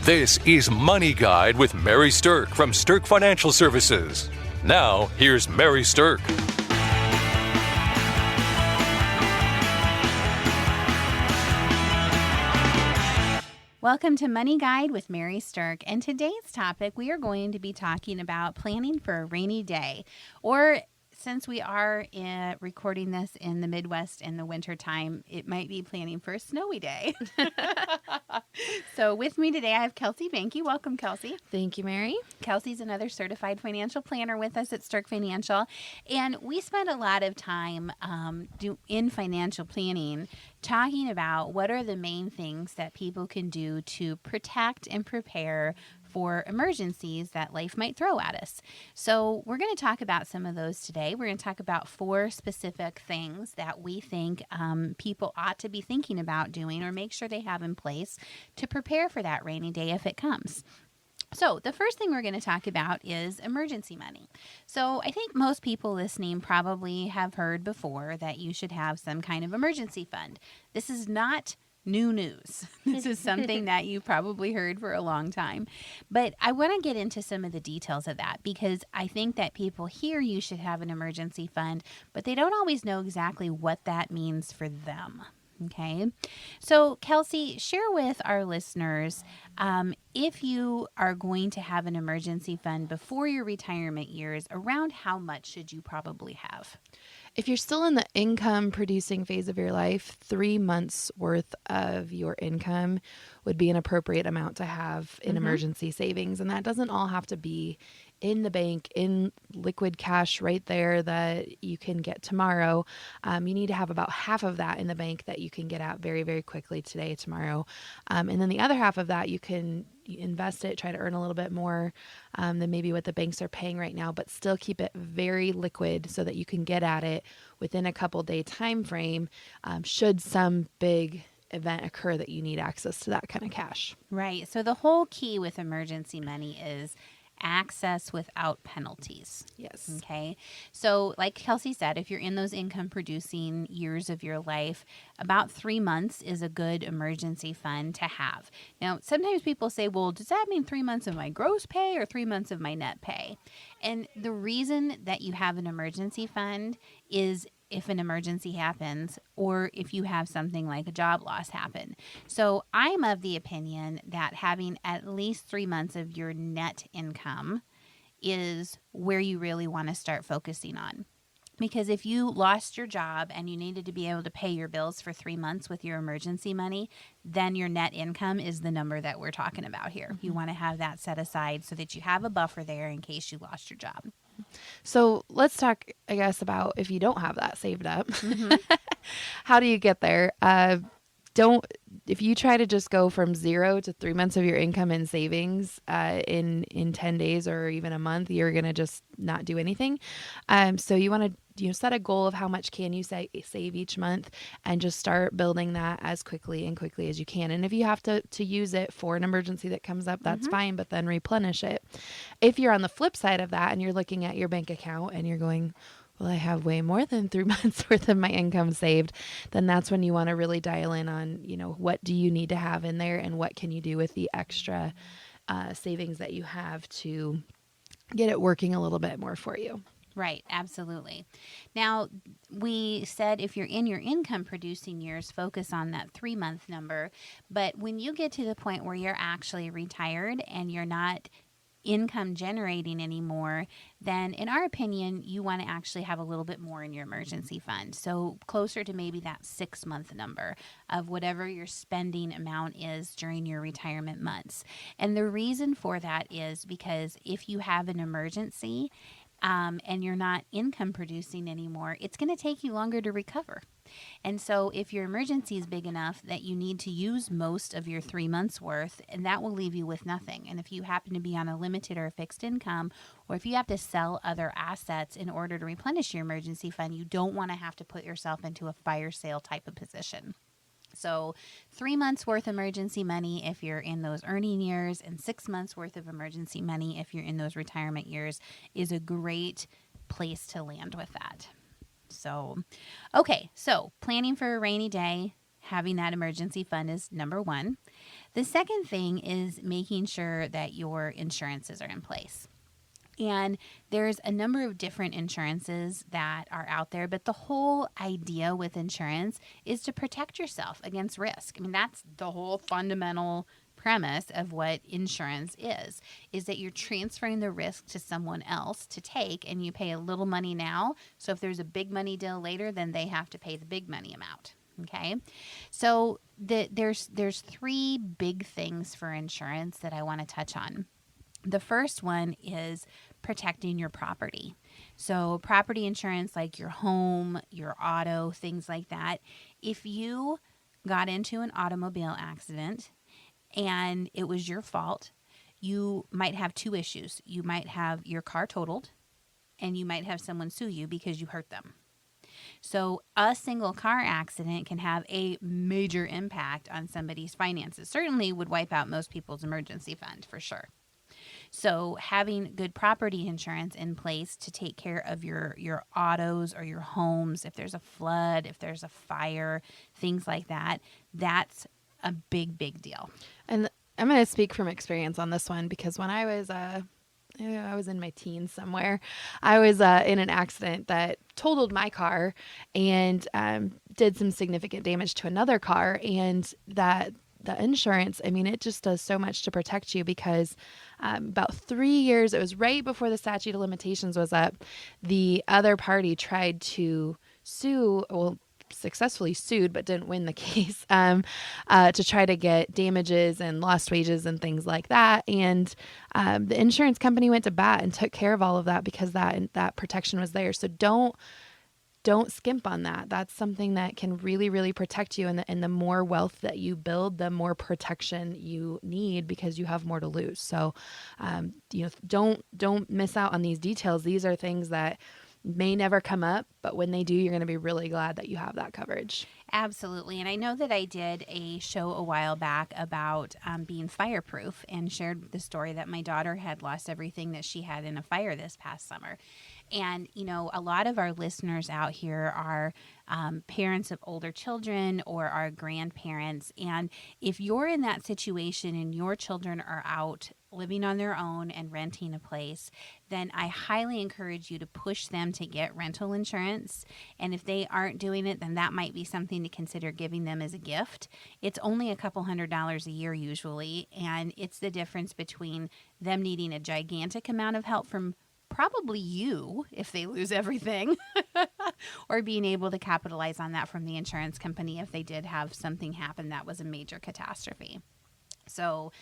This is Money Guide with Mary Sterk from Sterk Financial Services. Now, here's Mary Sterk. Welcome to Money Guide with Mary Sterk. And today's topic, we are going to be talking about planning for a rainy day, or since we are recording this in the Midwest in the wintertime, it might be planning for a snowy day. So with me today, I have Kelsey Bankey. Welcome, Kelsey. Thank you, Mary. Kelsey's another certified financial planner with us at Sterk Financial. And we spend a lot of time in financial planning talking about what are the main things that people can do to protect and prepare for emergencies that life might throw at us. So we're going to talk about some of those today. We're going to talk about 4 specific things that we think people ought to be thinking about doing or make sure they have in place to prepare for that rainy day if it comes. So the first thing we're going to talk about is emergency money. So I think most people listening probably have heard before that you should have some kind of emergency fund. This is not new news. This is something that you probably heard for a long time. But I want to get into some of the details of that because I think that people hear you should have an emergency fund, but they don't always know exactly what that means for them. Okay. So Kelsey, share with our listeners, if you are going to have an emergency fund before your retirement years, around how much should you probably have? If you're still in the income producing phase of your life, 3 months worth of your income would be an appropriate amount to have in emergency savings. And that doesn't all have to be in the bank, in liquid cash right there that you can get tomorrow. You need to have about half of that in the bank that you can get out very, very quickly today, tomorrow. And then the other half of that, you can invest it, try to earn a little bit more than maybe what the banks are paying right now, but still keep it very liquid so that you can get at it within a couple day time frame should some big event occur that you need access to that kind of cash. Right. So the whole key with emergency money is access without penalties. Yes. Okay. So like Kelsey said, if you're in those income producing years of your life, about 3 months is a good emergency fund to have. Now, sometimes people say, well, does that mean 3 months of my gross pay or 3 months of my net pay? And the reason that you have an emergency fund is if an emergency happens or if you have something like a job loss happen. So I'm of the opinion that having at least 3 months of your net income is where you really want to start focusing on. Because if you lost your job and you needed to be able to pay your bills for 3 months with your emergency money, then your net income is the number that we're talking about here. You want to have that set aside so that you have a buffer there in case you lost your job. So let's talk, I guess, about if you don't have that saved up, how do you get there? If you try to just go from 0 to 3 months of your income in savings in 10 days or even a month, you're going to just not do anything. So you want to set a goal of how much can you save each month and just start building that as quickly as you can. And if you have to use it for an emergency that comes up, that's fine, but then replenish it. If you're on the flip side of that and you're looking at your bank account and you're going, well, I have way more than 3 months worth of my income saved, then that's when you want to really dial in on, what do you need to have in there and what can you do with the extra savings that you have to get it working a little bit more for you. Right. Absolutely. Now, we said if you're in your income producing years, focus on that 3 month number. But when you get to the point where you're actually retired and you're not income generating anymore, then in our opinion, you want to actually have a little bit more in your emergency fund. So closer to maybe that 6 month number of whatever your spending amount is during your retirement months. And the reason for that is because if you have an emergency, and you're not income producing anymore, it's going to take you longer to recover. And so if your emergency is big enough that you need to use most of your 3 months worth, and that will leave you with nothing. And if you happen to be on a limited or a fixed income, or if you have to sell other assets in order to replenish your emergency fund, you don't want to have to put yourself into a fire sale type of position. So 3 months worth emergency money if you're in those earning years, and 6 months worth of emergency money if you're in those retirement years is a great place to land with that. So, okay, so planning for a rainy day, having that emergency fund is number one. The second thing is making sure that your insurances are in place. And there's a number of different insurances that are out there, but the whole idea with insurance is to protect yourself against risk. I mean, that's the whole fundamental premise of what insurance is that you're transferring the risk to someone else to take, and you pay a little money now. So if there's a big money deal later, then they have to pay the big money amount. Okay, so there's three big things for insurance that I want to touch on. The first one is protecting your property. So property insurance, like your home, your auto, things like that. If you got into an automobile accident and it was your fault, you might have two issues. You might have your car totaled, and you might have someone sue you because you hurt them. So a single car accident can have a major impact on somebody's finances. Certainly would wipe out most people's emergency fund for sure. So having good property insurance in place to take care of your autos or your homes, if there's a flood, if there's a fire, things like that, that's a big, big deal. And I'm going to speak from experience on this one, because when I was in my teens somewhere, I was in an accident that totaled my car and did some significant damage to another car. And that the insurance, I mean, it just does so much to protect you, because about 3 years, it was right before the statute of limitations was up, the other party tried to sue, well, successfully sued, but didn't win the case, to try to get damages and lost wages and things like that. And the insurance company went to bat and took care of all of that, because that protection was there. So don't skimp on that. That's something that can really, really protect you. And the more wealth that you build, the more protection you need, because you have more to lose. So, don't miss out on these details. These are things that may never come up, but when they do, you're going to be really glad that you have that coverage. Absolutely. And I know that I did a show a while back about being fireproof, and shared the story that my daughter had lost everything that she had in a fire this past summer. And, a lot of our listeners out here are parents of older children or are grandparents. And if you're in that situation and your children are out living on their own and renting a place, then I highly encourage you to push them to get rental insurance. And if they aren't doing it, then that might be something to consider giving them as a gift. It's only a couple $100s a year usually, and it's the difference between them needing a gigantic amount of help from probably you if they lose everything, or being able to capitalize on that from the insurance company if they did have something happen that was a major catastrophe. So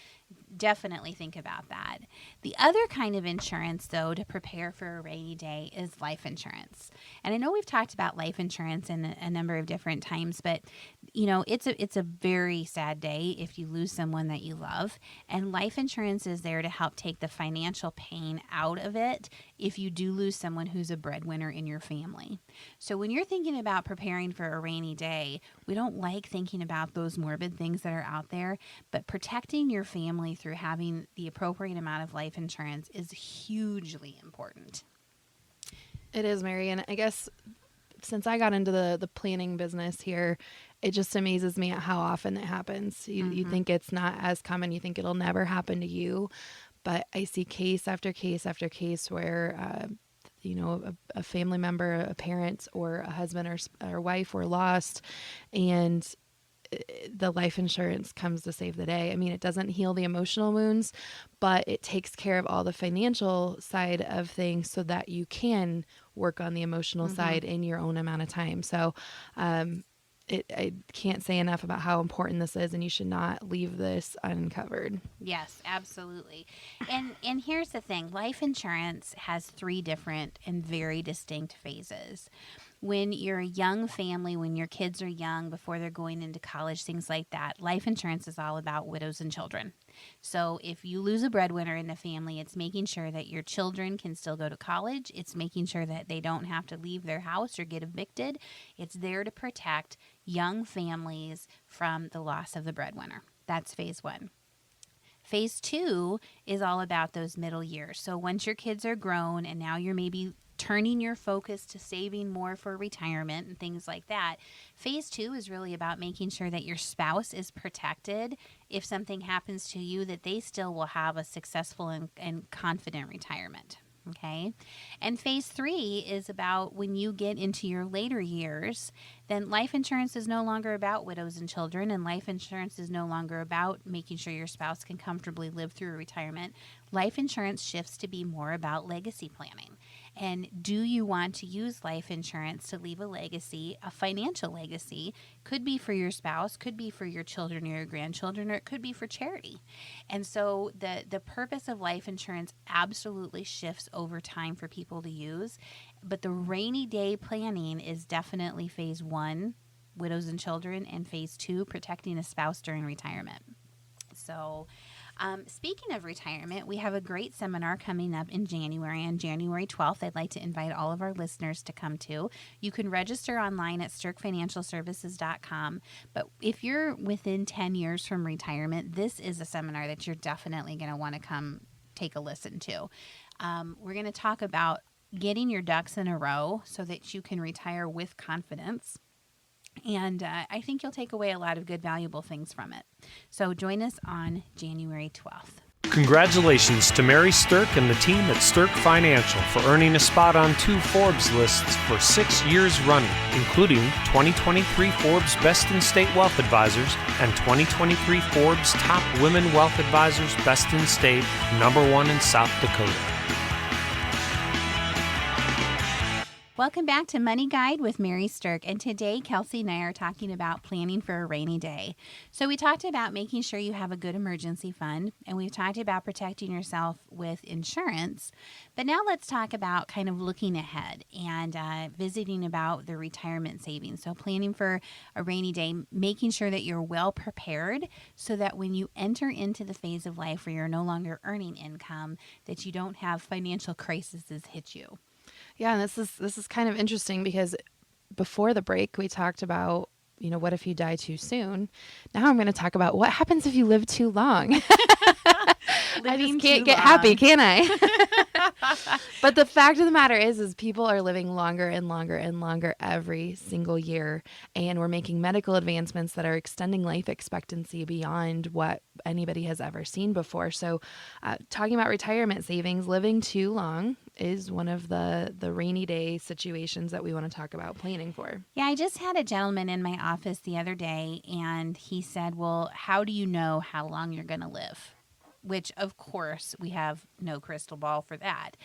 definitely think about that. The other kind of insurance, though, to prepare for a rainy day is life insurance. And I know we've talked about life insurance in a number of different times, but it's a very sad day if you lose someone that you love. And life insurance is there to help take the financial pain out of it if you do lose someone who's a breadwinner in your family. So when you're thinking about preparing for a rainy day, we don't like thinking about those morbid things that are out there, but protecting your family through having the appropriate amount of life insurance is hugely important. It is, Mary. And I guess since I got into the planning business here, it just amazes me at how often it happens. You think it's not as common. You think it'll never happen to you. But I see case after case after case where, a family member, a parent, or a husband or wife were lost, and the life insurance comes to save the day. I mean, it doesn't heal the emotional wounds, but it takes care of all the financial side of things so that you can work on the emotional side in your own amount of time. So I can't say enough about how important this is, and you should not leave this uncovered. Yes, absolutely. And here's the thing. Life insurance has 3 different and very distinct phases. When you're a young family, when your kids are young, before they're going into college, things like that, life insurance is all about widows and children. So if you lose a breadwinner in the family, it's making sure that your children can still go to college. It's making sure that they don't have to leave their house or get evicted. It's there to protect young families from the loss of the breadwinner. That's phase 1. Phase 2 is all about those middle years. So once your kids are grown and now you're maybe turning your focus to saving more for retirement and things like that. Phase 2 is really about making sure that your spouse is protected if something happens to you, that they still will have a successful and confident retirement. Okay. And phase 3 is about when you get into your later years, then life insurance is no longer about widows and children, and life insurance is no longer about making sure your spouse can comfortably live through retirement. Life insurance shifts to be more about legacy planning. And do you want to use life insurance to leave a legacy, a financial legacy? Could be for your spouse, could be for your children or your grandchildren, or it could be for charity. And so the purpose of life insurance absolutely shifts over time for people to use. But the rainy day planning is definitely phase 1, widows and children, and phase 2, protecting a spouse during retirement. So speaking of retirement, we have a great seminar coming up in January, on January 12th. I'd like to invite all of our listeners to come to. You can register online at sterkfinancialservices.com. But if you're within 10 years from retirement, this is a seminar that you're definitely going to want to come take a listen to. We're going to talk about getting your ducks in a row so that you can retire with confidence. And I think you'll take away a lot of good, valuable things from it. So join us on January 12th. Congratulations to Mary Sterk and the team at Sterk Financial for earning a spot on 2 Forbes lists for 6 years running, including 2023 Forbes Best in State Wealth Advisors and 2023 Forbes Top Women Wealth Advisors Best in State, #1 in South Dakota. Welcome back to Money Guide with Mary Sterk, and today Kelsey and I are talking about planning for a rainy day. So we talked about making sure you have a good emergency fund, and we've talked about protecting yourself with insurance, but now let's talk about kind of looking ahead and visiting about the retirement savings. So planning for a rainy day, making sure that you're well prepared so that when you enter into the phase of life where you're no longer earning income, that you don't have financial crises hit you. Yeah, and this is kind of interesting because before the break we talked about, what if you die too soon? Now I'm going to talk about what happens if you live too long. I just can't get happy, can I? But the fact of the matter is people are living longer and longer and longer every single year, and we're making medical advancements that are extending life expectancy beyond what anybody has ever seen before. So talking about retirement savings, living too long is one of the rainy day situations that we want to talk about planning for. Yeah, I just had a gentleman in my office the other day, and he said, well, how do you know how long you're going to live? Which, of course, we have no crystal ball for that.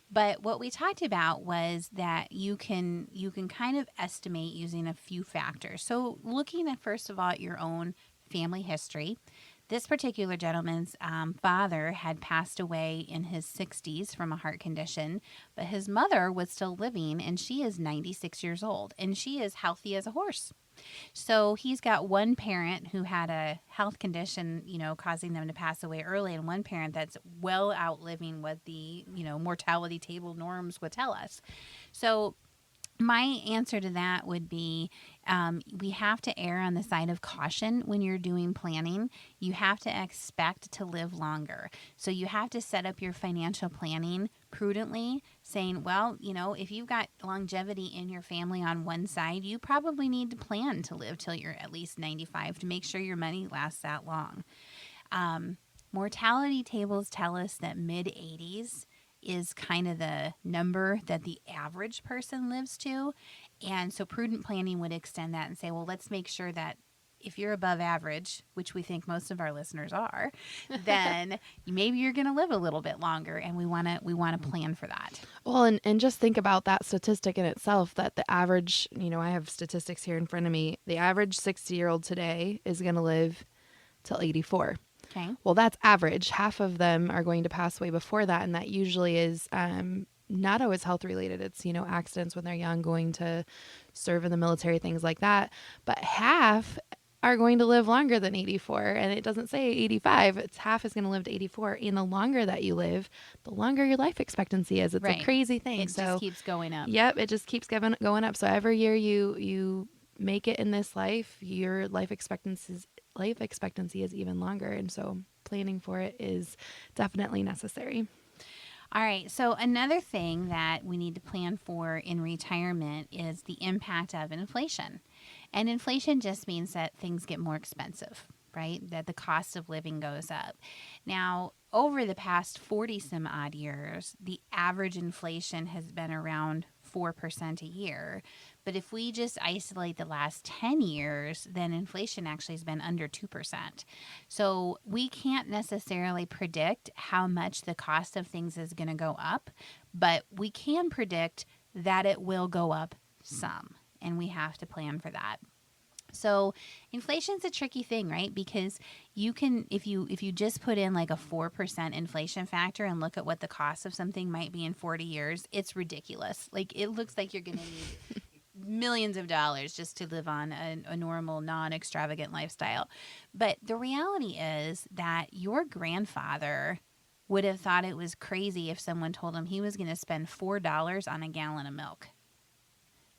But what we talked about was that you can kind of estimate using a few factors. So looking at, first of all, at your own family history. This particular gentleman's father had passed away in his 60s from a heart condition, but his mother was still living, and she is 96 years old, and she is healthy as a horse. So he's got one parent who had a health condition, causing them to pass away early, and one parent that's well outliving what the, mortality table norms would tell us. So my answer to that would be we have to err on the side of caution when you're doing planning. You have to expect to live longer. So you have to set up your financial planning prudently, saying, well, if you've got longevity in your family on one side, you probably need to plan to live till you're at least 95 to make sure your money lasts that long. Mortality tables tell us that mid-80s is kind of the number that the average person lives to. And so prudent planning would extend that and say, well, let's make sure that if you're above average, which we think most of our listeners are, then maybe you're going to live a little bit longer, and we want to plan for that. Well, and just think about that statistic in itself, that the average, I have statistics here in front of me, the average 60-year-old today is going to live till 84. Okay. Well, that's average. Half of them are going to pass away before that, and that usually is not always health related. It's, accidents when they're young, going to serve in the military, things like that. But half are going to live longer than 84, and it doesn't say 85. It's half is going to live to 84, and the longer that you live, the longer your life expectancy is. It's right. A crazy thing. It just keeps going up. Yep, it just keeps going up. So every year you make it in this life, your life expectancy is even longer, and so planning for it is definitely necessary. All right. So another thing that we need to plan for in retirement is the impact of inflation. And inflation just means that things get more expensive, right? That the cost of living goes up. Now, over the past 40 some odd years, the average inflation has been around 4% a year. But if we just isolate the last 10 years, then inflation actually has been under 2%. So we can't necessarily predict how much the cost of things is going to go up, but we can predict that it will go up some, and we have to plan for that. So inflation's a tricky thing, right? Because you can, if you just put in like a 4% inflation factor and look at what the cost of something might be in 40 years, it's ridiculous. Like it looks like you're going to need millions of dollars just to live on a normal, non-extravagant lifestyle. But the reality is that your grandfather would have thought it was crazy if someone told him he was going to spend $4 on a gallon of milk.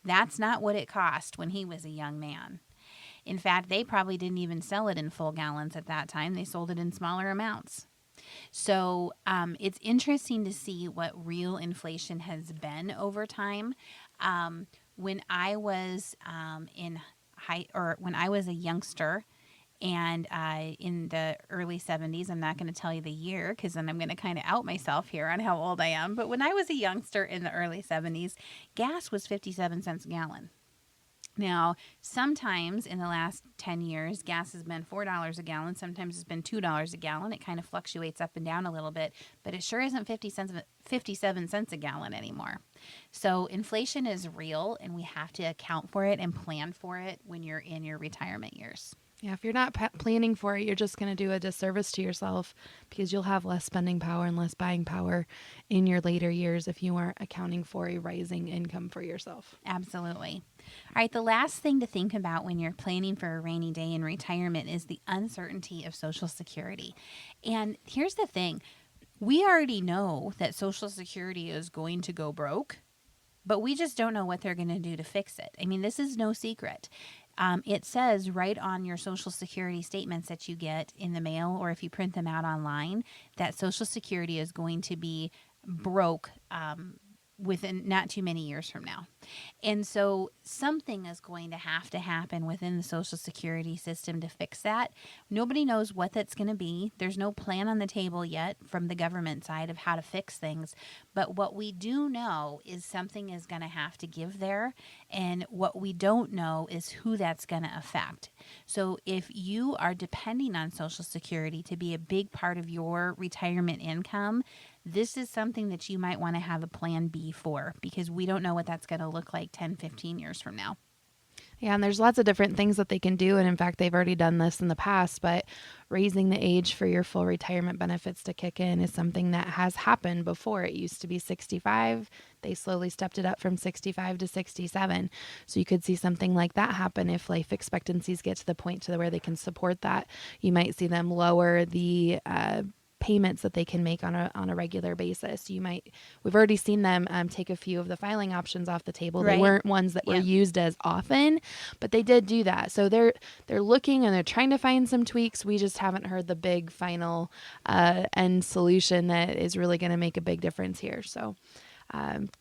That's not what it cost when he was a young man. In fact, they probably didn't even sell it in full gallons at that time. They sold it in smaller amounts. So it's interesting to see what real inflation has been over time. When I was when I was a youngster, and in the early 70s, I'm not going to tell you the year because then I'm going to kind of out myself here on how old I am. But when I was a youngster in the early 70s, gas was 57 cents a gallon. Now, sometimes in the last 10 years, gas has been $4 a gallon. Sometimes it's been $2 a gallon. It kind of fluctuates up and down a little bit, but it sure isn't 57 cents a gallon anymore. So inflation is real, and we have to account for it and plan for it when you're in your retirement years. Yeah, if you're not planning for it, you're just going to do a disservice to yourself because you'll have less spending power and less buying power in your later years if you aren't accounting for a rising income for yourself. Absolutely. All right, the last thing to think about when you're planning for a rainy day in retirement is the uncertainty of Social Security. And here's the thing. We already know that Social Security is going to go broke, but we just don't know what they're going to do to fix it. I mean, this is no secret. It says right on your Social Security statements that you get in the mail, or if you print them out online, that Social Security is going to be broke within not too many years from now. And so something is going to happen within the Social Security system to fix that. Nobody knows what that's going to be. There's no plan on the table yet from the government side of how to fix things. But what we do know is something is going to have to give there. And what we don't know is who that's going to affect. So if you are depending on Social Security to be a big part of your retirement income, this is something that you might want to have a plan B for, because we don't know what that's going to look like 10, 15 years from now. Yeah, and there's lots of different things that they can do. And in fact, they've already done this in the past, but raising the age for your full retirement benefits to kick in is something that has happened before. It used to be 65. They slowly stepped it up from 65 to 67. So you could see something like that happen if life expectancies get to the point to where they can support that. You might see them lower the payments that they can make on a regular basis. We've already seen them take a few of the filing options off the table. Right. They weren't ones that were used as often, but they did do that. So they're looking and they're trying to find some tweaks. We just haven't heard the big final end solution that is really going to make a big difference here. So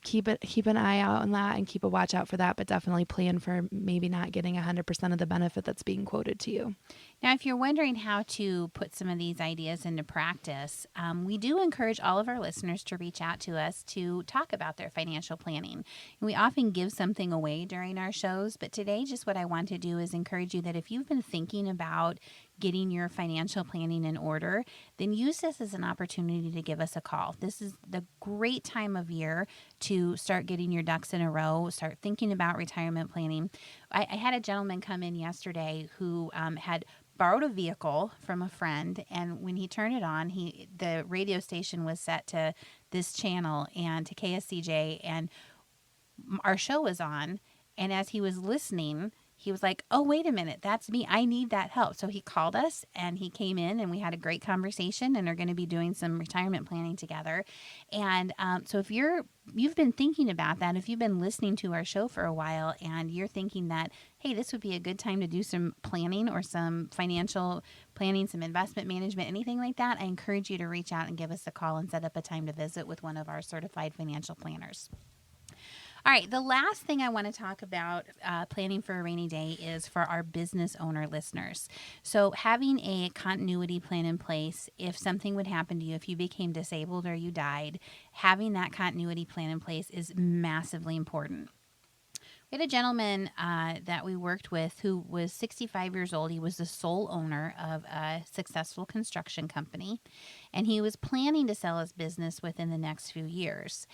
keep an eye out on that and keep a watch out for that, but definitely plan for maybe not getting 100% of the benefit that's being quoted to you. Now, if you're wondering how to put some of these ideas into practice, we do encourage all of our listeners to reach out to us to talk about their financial planning. We often give something away during our shows, but today just what I want to do is encourage you that if you've been thinking about getting your financial planning in order, then use this as an opportunity to give us a call. This is the great time of year to start getting your ducks in a row, start thinking about retirement planning. I had a gentleman come in yesterday who had borrowed a vehicle from a friend, and when he turned it on, the radio station was set to this channel and to KSCJ, and our show was on, and as he was listening, he was like, oh, wait a minute, that's me. I need that help. So he called us and he came in and we had a great conversation and are going to be doing some retirement planning together. And so if you've been thinking about that, if you've been listening to our show for a while and you're thinking that, hey, this would be a good time to do some planning or some financial planning, some investment management, anything like that, I encourage you to reach out and give us a call and set up a time to visit with one of our certified financial planners. All right, the last thing I want to talk about planning for a rainy day is for our business owner listeners. So having a continuity plan in place, if something would happen to you, if you became disabled or you died, having that continuity plan in place is massively important. We had a gentleman that we worked with who was 65 years old. He was the sole owner of a successful construction company, and he was planning to sell his business within the next few years.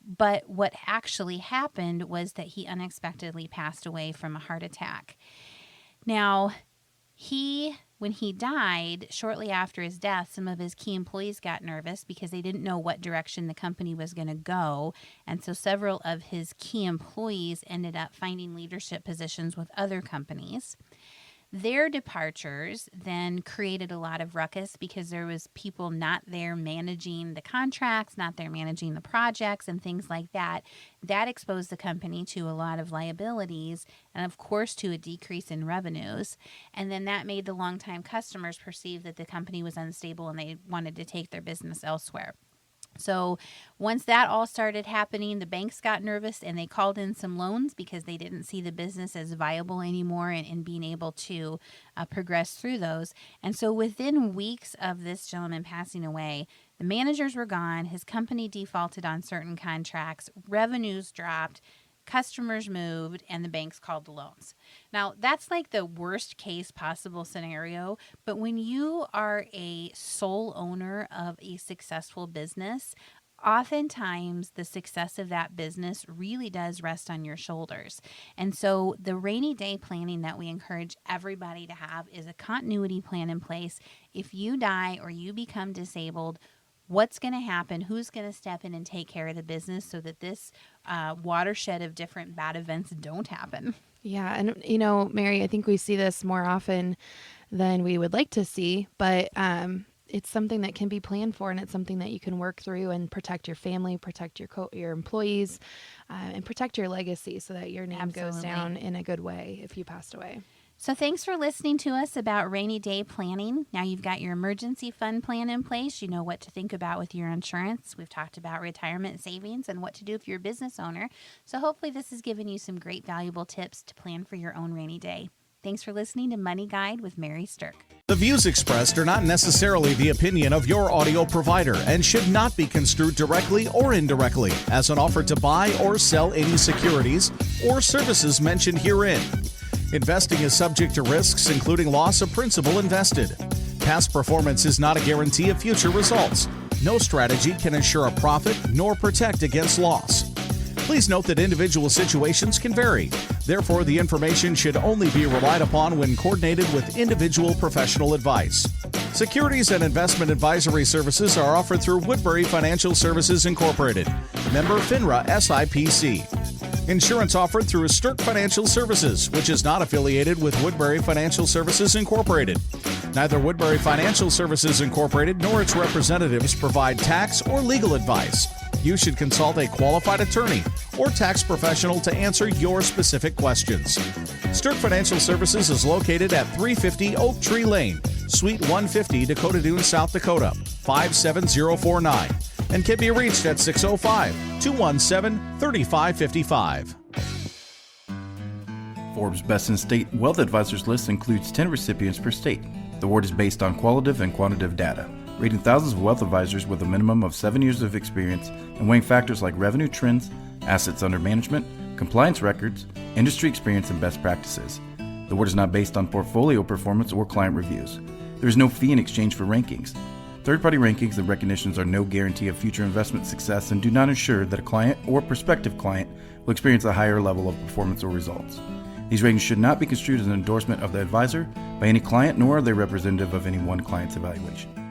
But what actually happened was that he unexpectedly passed away from a heart attack. Now, when he died, shortly after his death, some of his key employees got nervous because they didn't know what direction the company was going to go. And so several of his key employees ended up finding leadership positions with other companies. Their departures then created a lot of ruckus because there was people not there managing the contracts, not there managing the projects and things like that. That exposed the company to a lot of liabilities and, of course, to a decrease in revenues. And then that made the longtime customers perceive that the company was unstable and they wanted to take their business elsewhere. So once that all started happening, the banks got nervous and they called in some loans because they didn't see the business as viable anymore and being able to progress through those. And so within weeks of this gentleman passing away, the managers were gone, his company defaulted on certain contracts, revenues dropped, customers moved, and the banks called the loans. Now, that's like the worst case possible scenario, but when you are a sole owner of a successful business, oftentimes the success of that business really does rest on your shoulders. And so the rainy day planning that we encourage everybody to have is a continuity plan in place. If you die or you become disabled, what's going to happen? Who's going to step in and take care of the business so that this watershed of different bad events don't happen? Yeah. And, Mary, I think we see this more often than we would like to see, but it's something that can be planned for, and it's something that you can work through and protect your family, protect your employees, and protect your legacy so that your name goes down in a good way if you passed away. So thanks for listening to us about rainy day planning. Now you've got your emergency fund plan in place. You know what to think about with your insurance. We've talked about retirement savings and what to do if you're a business owner. So hopefully this has given you some great valuable tips to plan for your own rainy day. Thanks for listening to Money Guide with Mary Sterk. The views expressed are not necessarily the opinion of your audio provider and should not be construed directly or indirectly as an offer to buy or sell any securities or services mentioned herein. Investing is subject to risks, including loss of principal invested. Past performance is not a guarantee of future results. No strategy can ensure a profit nor protect against loss. Please note that individual situations can vary. Therefore, the information should only be relied upon when coordinated with individual professional advice. Securities and investment advisory services are offered through Woodbury Financial Services Incorporated, member FINRA SIPC. Insurance offered through Sterk Financial Services, which is not affiliated with Woodbury Financial Services Incorporated. Neither Woodbury Financial Services Incorporated nor its representatives provide tax or legal advice. You should consult a qualified attorney or tax professional to answer your specific questions. Sterk Financial Services is located at 350 Oak Tree Lane, Suite 150, Dakota Dunes, South Dakota, 57049. And can be reached at 605-217-3555. Forbes Best in State Wealth Advisors list includes 10 recipients per state. The award is based on qualitative and quantitative data, rating thousands of wealth advisors with a minimum of 7 years of experience and weighing factors like revenue trends, assets under management, compliance records, industry experience, and best practices. The award is not based on portfolio performance or client reviews. There is no fee in exchange for rankings. Third-party rankings and recognitions are no guarantee of future investment success and do not ensure that a client or prospective client will experience a higher level of performance or results. These ratings should not be construed as an endorsement of the advisor by any client, nor are they representative of any one client's evaluation.